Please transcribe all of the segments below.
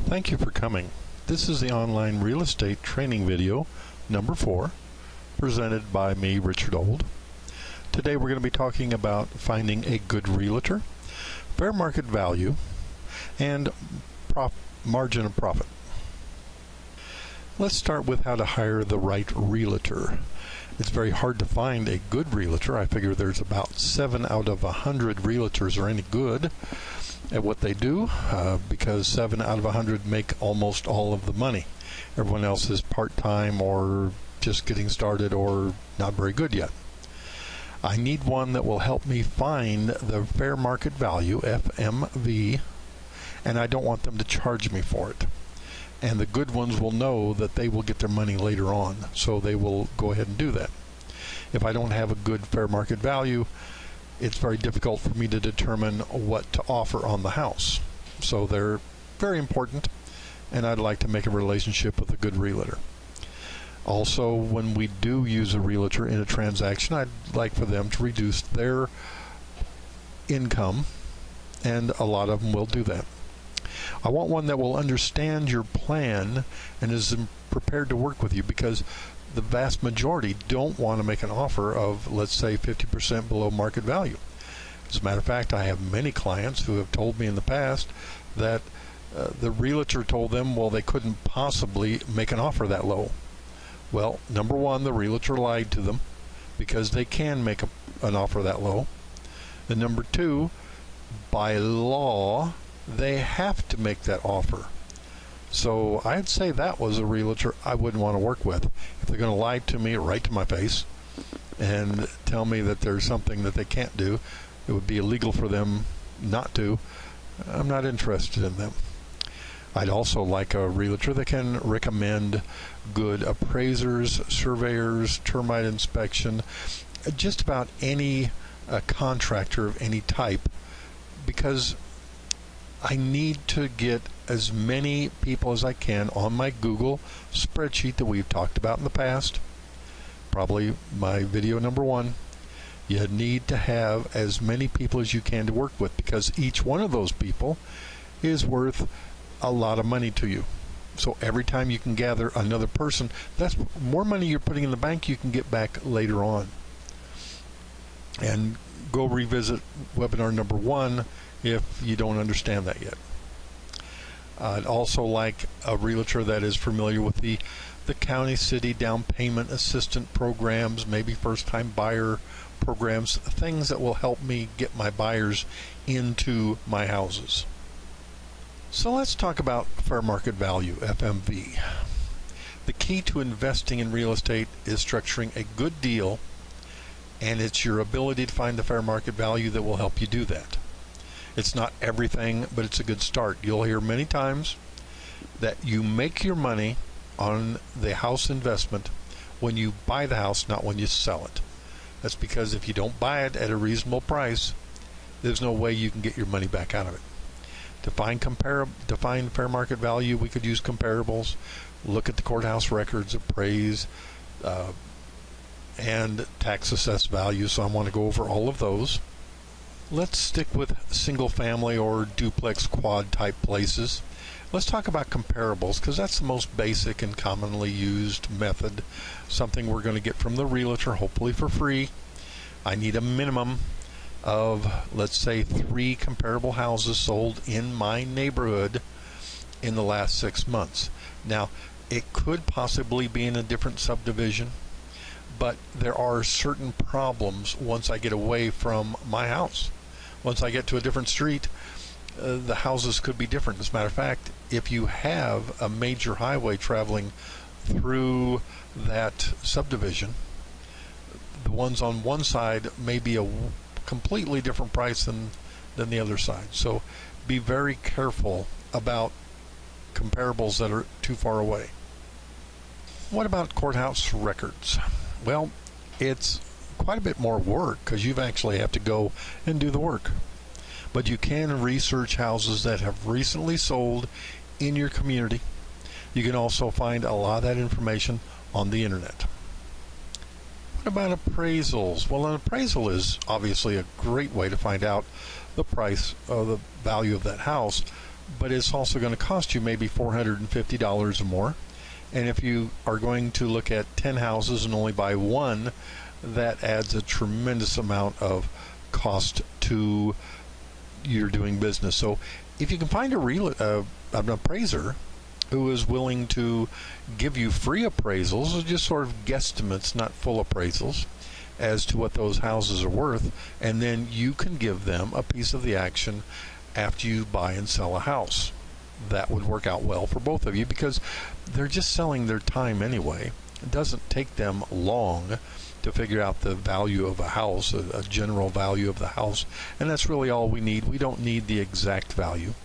Thank you for coming. This is the online real estate training video number 4, presented by me, Richard Old. Today we're going to be talking about finding a good realtor, fair market value, and margin of profit. Let's start with how to hire the right realtor. It's very hard to find a good realtor. I figure there's about 7 out of 100 realtors are any good at what they do, because 7 out of 100 make almost all of the money. Everyone else is part-time or just getting started or not very good yet. I need one that will help me find the fair market value, FMV, and I don't want them to charge me for it. And the good ones will know that they will get their money later on, so they will go ahead and do that. If I don't have a good fair market value, it's very difficult for me to determine what to offer on the house. So they're very important, and I'd like to make a relationship with a good realtor. Also, when we do use a realtor in a transaction, I'd like for them to reduce their income, and a lot of them will do that. I want one that will understand your plan and is prepared to work with you, because the vast majority don't want to make an offer of, let's say, 50% below market value. As a matter of fact, I have many clients who have told me in the past that the realtor told them, well, they couldn't possibly make an offer that low. Well, number one, the realtor lied to them, because they can make an offer that low. And number two, by law, they have to make that offer. So I'd say that was a realtor I wouldn't want to work with. If they're going to lie to me right to my face and tell me that there's something that they can't do, it would be illegal for them not to, I'm not interested in them. I'd also like a realtor that can recommend good appraisers, surveyors, termite inspection, just about any contractor of any type, because I need to get as many people as I can on my Google spreadsheet that we've talked about in the past. Probably my video number 1. You need to have as many people as you can to work with, because each one of those people is worth a lot of money to you. So every time you can gather another person, that's more money you're putting in the bank you can get back later on. And go revisit webinar number 1 if you don't understand that yet. I'd also like a realtor that is familiar with the county, city down payment assistance programs, maybe first-time buyer programs, things that will help me get my buyers into my houses. So let's talk about fair market value, FMV. The key to investing in real estate is structuring a good deal, and it's your ability to find the fair market value that will help you do that. It's not everything, but it's a good start. You'll hear many times that you make your money on the house investment when you buy the house, not when you sell it. That's because if you don't buy it at a reasonable price, there's no way you can get your money back out of it. To find fair market value, we could use comparables, look at the courthouse records, appraise, and tax assessed value. So I want to go over all of those. Let's stick with single family or duplex quad type places. Let's talk about comparables, because that's the most basic and commonly used method, something we're going to get from the realtor, hopefully for free. I need a minimum of, let's say, 3 comparable houses sold in my neighborhood in the last 6 months. Now, it could possibly be in a different subdivision, but there are certain problems once I get away from my house. Once I get to a different street, the houses could be different. As a matter of fact, if you have a major highway traveling through that subdivision, the ones on one side may be a completely different price than the other side. So be very careful about comparables that are too far away. What about courthouse records? Well, it's quite a bit more work, because you actually have to go and do the work. But you can research houses that have recently sold in your community. You can also find a lot of that information on the internet. What about appraisals? Well, an appraisal is obviously a great way to find out the price or the value of that house, but it's also going to cost you maybe $450 or more. And if you are going to look at 10 houses and only buy one, that adds a tremendous amount of cost to your doing business. So if you can find an appraiser who is willing to give you free appraisals, or just sort of guesstimates, not full appraisals, as to what those houses are worth, and then you can give them a piece of the action after you buy and sell a house. That would work out well for both of you, because they're just selling their time anyway. It doesn't take them long to figure out the value of a house, a general value of the house, and that's really all we need. We don't need the exact value.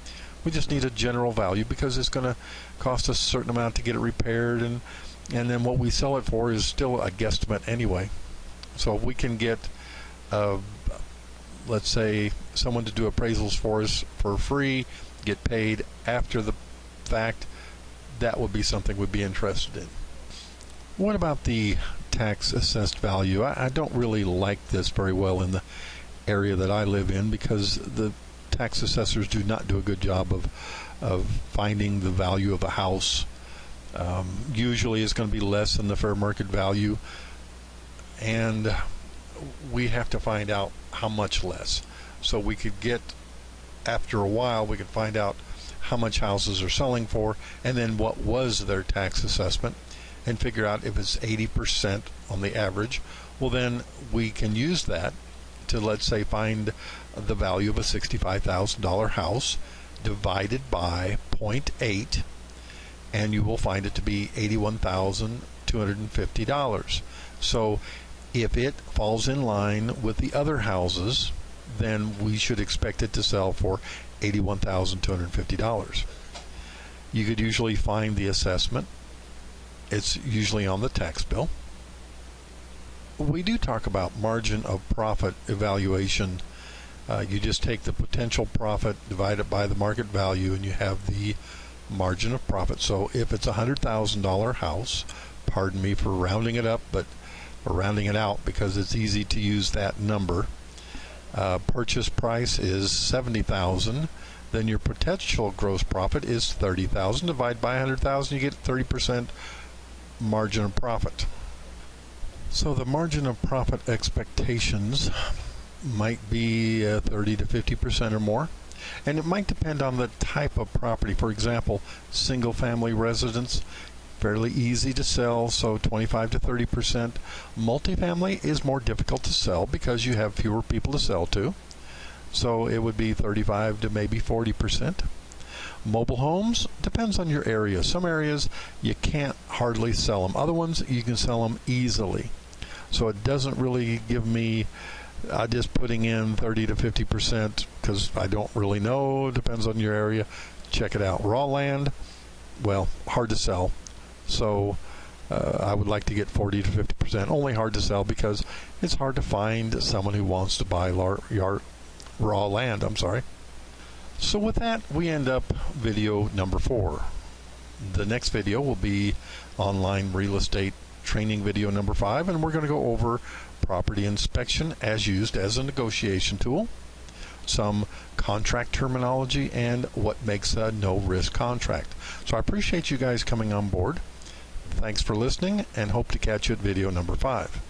We just need a general value, because it's going to cost us a certain amount to get it repaired, and then what we sell it for is still a guesstimate anyway. So if we can get let's say someone to do appraisals for us for free, get paid after the fact, that would be something we'd be interested in. What about the tax assessed value? I don't really like this very well in the area that I live in, because the tax assessors do not do a good job of finding the value of a house. Usually it's going to be less than the fair market value, and we have to find out how much less. So we could get, after a while, we could find out how much houses are selling for, and then what was their tax assessment, and figure out if it's 80% on the average. Well, then we can use that to, let's say, find the value of a $65,000 house divided by 0.8, and you will find it to be $81,250. So if it falls in line with the other houses, then we should expect it to sell for $81,250. You could usually find the assessment. It's usually on the tax bill. We do talk about margin of profit evaluation. You just take the potential profit, divide it by the market value, and you have the margin of profit. So if it's a $100,000 house, pardon me for rounding it up, but or rounding it out because it's easy to use that number. Purchase price is $70,000. Then your potential gross profit is $30,000. Divide by 100,000, you get 30% margin of profit. So the margin of profit expectations might be 30 to 50% or more, and it might depend on the type of property. For example, single family residence, fairly easy to sell, so 25 to 30%. Multifamily is more difficult to sell because you have fewer people to sell to, so it would be 35 to maybe 40%. Mobile homes depends on your area. Some areas you can't hardly sell them. Other ones you can sell them easily. So it doesn't really give me just putting in 30 to 50% because I don't really know. Depends on your area. Check it out. Raw land, well, hard to sell. So I would like to get 40 to 50%. Only hard to sell because it's hard to find someone who wants to buy raw land. So with that, we end up video number 4. The next video will be online real estate training video number 5, and we're going to go over property inspection as used as a negotiation tool, some contract terminology, and what makes a no-risk contract. So I appreciate you guys coming on board. Thanks for listening, and hope to catch you at video number 5.